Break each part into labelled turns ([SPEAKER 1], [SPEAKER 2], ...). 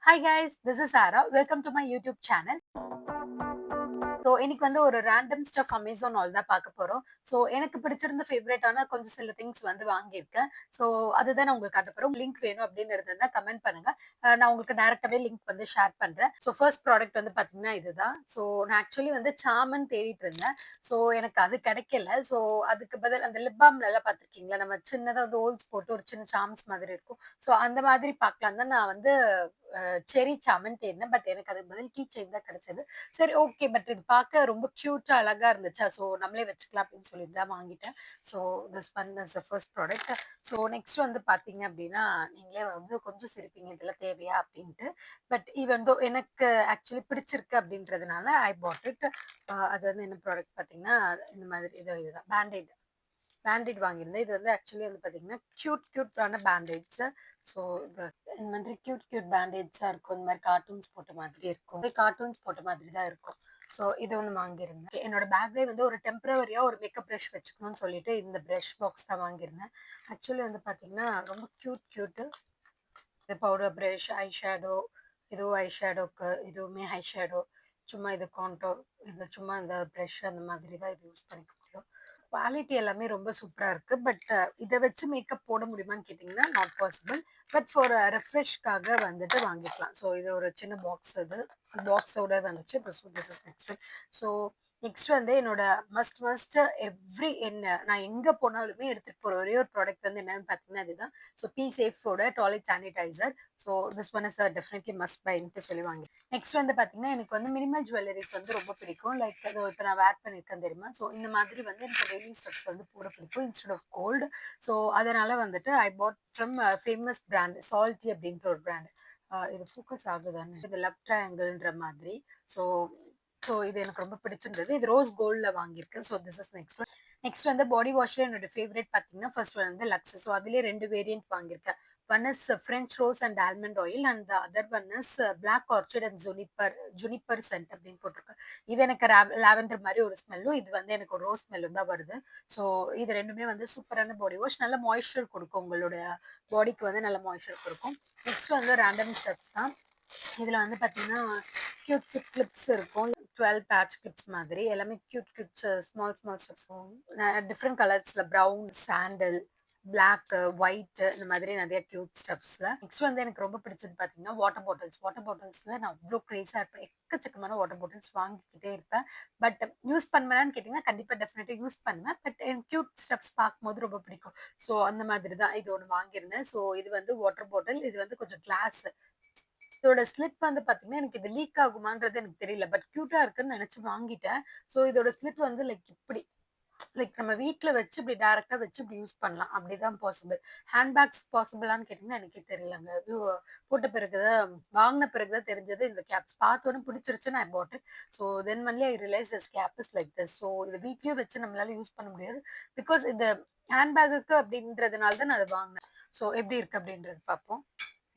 [SPEAKER 1] Hi guys, this is Sarah. Welcome to my YouTube channel. So இன்னைக்கு வந்து ஒரு random stuff Amazon all தான் பார்க்க போறோம். ஸோ எனக்கு பிடிச்சிருந்த ஃபேவரட்டான கொஞ்சம் சில திங்ஸ் வந்து வாங்கியிருக்கேன். ஸோ அதுதான் நான் உங்களுக்கு காட்ட போறேன். லிங்க் வேணும் அப்படின்னு இருந்தா கமெண்ட் பண்ணுங்க. நான் உங்களுக்கு டைரக்டாவே லிங்க் வந்து ஷேர் பண்றேன். ஸோ ஃபர்ஸ்ட் ப்ராடக்ட் வந்து பாத்தீங்கன்னா இதுதான். ஸோ நான் ஆக்சுவலி வந்து சாமன் தேடிட்டு இருந்தேன். ஸோ எனக்கு அது கிடைக்கல. ஸோ அதுக்கு பதில் அந்த லிப் பாம்ல எல்லாம் பார்த்திருக்கீங்களா? நம்ம சின்னதா வந்து ஹோல்ஸ் போட்டு ஒரு சின்ன சாம்ஸ் மாதிரி இருக்கும். ஸோ அந்த மாதிரி பார்க்கலாம் தான் நான் வந்து செர்ரி சாமன் தேடினேன். பட் எனக்கு அதுக்கு பதில் கீ செயின் தான் கிடைச்சது. சரி ஓகே. பட் இது பார்க்க ரொம்ப கியூட்டா அழகா இருந்துச்சா, ஸோ நம்மளே வச்சுக்கலாம் அப்படின்னு சொல்லிட்டு தான் வாங்கிட்டேன். So this one is the first product. So next வந்து பார்த்தீங்க அப்படின்னா, நீங்களே வந்து கொஞ்சம் சிரிப்பீங்க இதெல்லாம் தேவையா அப்படின்ட்டு. பட் ஈவன் தோ எனக்கு ஆக்சுவலி பிடிச்சிருக்கு அப்படின்றதுனால ஐ பாட் இட். அது வந்து என்ன ப்ராடக்ட் பார்த்தீங்கன்னா, இந்த மாதிரி இதுதான் பேண்டேட். பேண்டேட் வாங்கியிருந்தேன். இது வந்து ஆக்சுவலி வந்து பார்த்தீங்கன்னா, கியூட்டான பேண்டேட்ஸ். ஸோ இந்த மாதிரி கியூட் பேண்டேட்ஸா இருக்கும். இந்த மாதிரி கார்ட்டூன்ஸ் போட்ட மாதிரி இருக்கும். கார்ட்டூன்ஸ் போட்ட மாதிரி தான் இருக்கும். ஸோ இது ஒண்ணு வாங்கியிருந்தேன். என்னோட பேக்லயே வந்து ஒரு டெம்பரவரியா ஒரு மேக்கப் பிரஷ் வச்சுக்கணும்னு சொல்லிட்டு இந்த பிரஷ் பாக்ஸ் தான் வாங்கியிருந்தேன். ஆக்சுவலி வந்து பார்த்தீங்கன்னா, ரொம்ப கியூட். இது பவுடர் பிரஷ், ஐ ஷேடோ, இதுவும் ஐ ஷேடோக்கு, இதுவுமே ஐ ஷேடோ. சும்மா இது கான்டோர், இது சும்மா இந்த பிரஷ் அந்த மாதிரி தான் இது யூஸ் பண்ணிக்க முடியும். குவாலிட்டி எல்லாமே ரொம்ப சூப்பரா இருக்கு. பட் இத வச்சு மேக்கப் போட முடியுமான்னு கேட்டீங்கன்னா, நாட் பாசிபிள். பட் ஃபார் ரெஃப்ரெஷ்க்காக வந்துட்டு வாங்கிக்கலாம். ஸோ இது ஒரு சின்ன பாக்ஸ் இது. பாக்ஸோட வந்துச்சு. This is next one. So next வந்து என்னோட மஸ்ட் நான் எங்க போனாலுமே எடுத்துட்டு போற ஒரே ஒரு ப்ராடக்ட் வந்து என்னன்னு பார்த்தீங்கன்னா இதுதான். ஸோ பி சேஃபோட toilet sanitizer. So this one is definitely must find சொல்லி வாங்கி நெக்ஸ்ட் வந்து பார்த்தீங்கன்னா, எனக்கு வந்து மினிமல் ஜுவல்லரிஸ் வந்து ரொம்ப பிடிக்கும். லைக் அது இப்போ நான் வேர் பண்ணியிருக்கேன் தெரியுமா? ஸோ இந்த மாதிரி வந்து எனக்கு டெய்லி ஸ்டெப்ஸ் வந்து போட பிடிக்கும் இன்ஸ்டெட் ஆஃப் கோல்டு. ஸோ அதனால வந்துட்டு ஐ பாட் ஃப்ரம் ஃபேமஸ் பிராண்ட் சால்ட்டி அப்படின்ற ஒரு பிராண்ட். இது ஃபோக்கஸ் ஆகுதான்னு இது லெஃப்ட் ட்ரையாங்கிள்ன்ற மாதிரி. ஸோ ஸோ இது எனக்கு ரொம்ப பிடிச்சிருந்தது. இது ரோஸ் கோல்ட்ல வாங்கியிருக்கேன். So this is next one. Next வந்து பாடி வாஷ்ல என்னோட ஃபேவரட் பார்த்தீங்கன்னா, ஃபர்ஸ்ட் ஒன் வந்து லக்ஸ். ஸோ அதிலே 2 வேரியன்ட் வாங்கியிருக்கேன். One is French rose and almond oil and the other one is black orchid and juniper scent அப்படின்னு போட்டிருக்கு. இது எனக்கு லாவெண்டர் மாதிரி ஒரு ஸ்மெல்லும், இது வந்து எனக்கு ஒரு ரோஸ் ஸ்மெல்லும் தான் வருது. ஸோ இது 2மே வந்து சூப்பரான பாடி வாஷ். நல்ல மாய்ஸ்சர் கொடுக்கும். உங்களோட பாடிக்கு வந்து நல்ல மாய்ஸ்சர் கொடுக்கும். நெக்ஸ்ட் வந்து ரேண்டம் ஸ்டெப்ஸ் தான். இதுல வந்து பார்த்தீங்கன்னா, கியூட் கிளிப்ஸ் இருக்கும். 12 பேட்ச் கிளிப்ஸ் மாதிரி எல்லாமே கியூட் ஸ்மால் ஸ்டெப்ஸ். டிஃப்ரெண்ட் கலர்ஸ்ல ப்ரௌன், சாண்டல், பிளாக், ஒயிட் இந்த மாதிரி நிறைய கியூட் ஸ்டப்ஸ்ல. நெக்ஸ்ட் வந்து எனக்கு ரொம்ப பிடிச்சது பார்த்தீங்கன்னா, வாட்டர் பாட்டில்ஸ்ல நான் அவ்வளோ கிரேஸா இருப்பேன். எக்கச்சக்கமான வாட்டர் பாட்டில்ஸ் வாங்கிக்கிட்டே இருப்பேன். பட் யூஸ் பண்ணுவேன்னு கேட்டீங்கன்னா, கண்டிப்பா டெஃபினட்டா யூஸ் பண்ணுவேன். பட் எனக்கு கியூட் ஸ்டப்ஸ் பார்க்கும்போது ரொம்ப பிடிக்கும். ஸோ அந்த மாதிரி தான் இது ஒன்று வாங்கியிருந்தேன். ஸோ இது வந்து வாட்டர் பாட்டில். இது வந்து கொஞ்சம் கிளாஸ். இதோட ஸ்லிட் வந்து பார்த்தீங்கன்னா, எனக்கு இது லீக் ஆகுமான்றது எனக்கு தெரியல. பட் கியூட்டா இருக்குன்னு நெனச்சு வாங்கிட்டேன். ஸோ இதோட ஸ்லிட் வந்து லைக் நம்ம வீட்ல வச்சு இப்படி டைரக்ட்டா வச்சு இப்படி யூஸ் பண்ணலாம். அப்படிதான் பாசிபிள். ஹேண்ட் பேக்ஸ் பாசிபிளான்னு கேட்டீங்கன்னா, எனக்கே தெரியலங்க. போட்ட பிறகு தான் வாங்குன பிறகு தான் தெரிஞ்சது இந்த கேப்ஸ். பார்த்தோனே பிடிச்சிருச்சு. நான் bought it. So then only I realise this cap is like this. So இத வீட்லயும் வச்சு நம்மளால யூஸ் பண்ண முடியாது. பிகாஸ் இது ஹேண்ட் பேக்குக்கு அப்படின்றதுனால தான் நான் அத வாங்குனேன். ஸோ எப்படி இருக்கு அப்படின்றது பார்ப்போம்.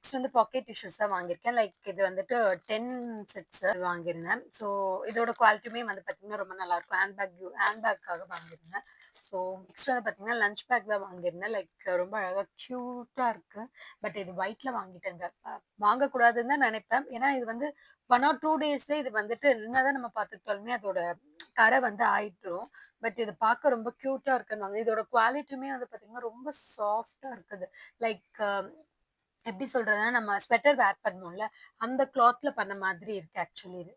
[SPEAKER 1] நெக்ஸ்ட் வந்து பாக்கெட் டிஷ்யூஸ் தான் வாங்கியிருக்கேன். லைக் இது வந்துட்டு 10 செட்ஸ் வாங்கியிருந்தேன். ஸோ இதோட குவாலிட்டியுமே வந்து பார்த்தீங்கன்னா, ரொம்ப நல்லாயிருக்கும். ஹேண்ட் பேக்காக வாங்கியிருந்தேன். ஸோ நெக்ஸ்ட் வந்து பார்த்தீங்கன்னா, லஞ்ச் பேக் தான் வாங்கியிருந்தேன். லைக் ரொம்ப அழகா கியூட்டா இருக்கு. பட் இது ஒயிட்ல வாங்கிட்டேங்க. வாங்கக்கூடாதுன்னு தான் நினைப்பேன். ஏன்னா இது வந்து 1 ஆர் 2 டேஸ்லயே இது வந்துட்டு என்னதான் நம்ம பார்த்துக்கிட்டாலுமே அதோட கரை வந்து ஆயிட்டுரும். பட் இது பார்க்க ரொம்ப கியூட்டா இருக்குன்னு வாங்குனேன். இதோட குவாலிட்டியுமே வந்து பார்த்தீங்கன்னா, ரொம்ப சாஃப்ட்டா இருக்குது. லைக் எப்படி சொல்றதுன்னா, நம்ம ஸ்வெட்டர் வேர் பண்ணுவோம்ல, அந்த கிளாத்ல பண்ண மாதிரி இருக்கு ஆக்சுவலி இது.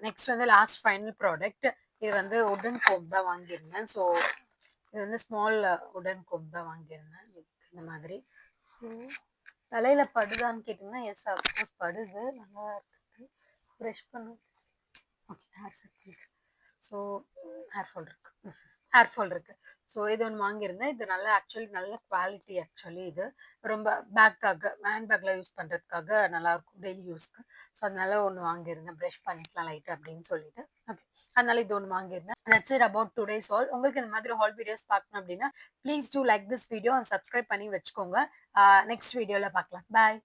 [SPEAKER 1] நெக்ஸ்ட் வந்து லாஸ்ட் ஃபைனல் ப்ராடக்ட். இது வந்து வுட்டன் கோம்ப் தான் வாங்கியிருந்தேன். ஸோ இது வந்து ஸ்மால் வுட்டன் கோம்ப் தான் வாங்கியிருந்தேன். லைக் இந்த மாதிரி. ஸோ தலையில படுதான்னு கேட்டீங்கன்னா, எஸ் அஃப்கோர்ஸ் படுது. நல்லா இருக்குது. பிரஷ் பண்ண ஓகே. ஹேர் செட் பண்ணிக்கிறேன். ஸோ ஹேர் ஃபால் இருக்கு. ஹேர் ஃபால் இருக்கு. ஸோ இது ஒண்ணு வாங்கியிருந்தேன். இது நல்லா ஆக்சுவலி நல்ல குவாலிட்டி ஆக்சுவலி இது. ரொம்ப ஹேண்ட் பேக்ல யூஸ் பண்றதுக்காக நல்லாயிருக்கும் டெய்லி யூஸ்க்கு. ஸோ அதனால ஒண்ணு வாங்கியிருந்தேன். பிரஷ் பண்ணிக்கலாம் லைட்டா அப்படின்னு சொல்லிட்டு. ஓகே. அதனால இது ஒண்ணு வாங்கியிருந்தேன். That's it about today's hall. உங்களுக்கு இந்த மாதிரி ஹால் வீடியோஸ் பார்க்கணும் அப்படின்னா, please do like this video and subscribe பண்ணி வச்சுக்கோங்க. நெக்ஸ்ட் வீடியோல பார்க்கலாம். பாய்.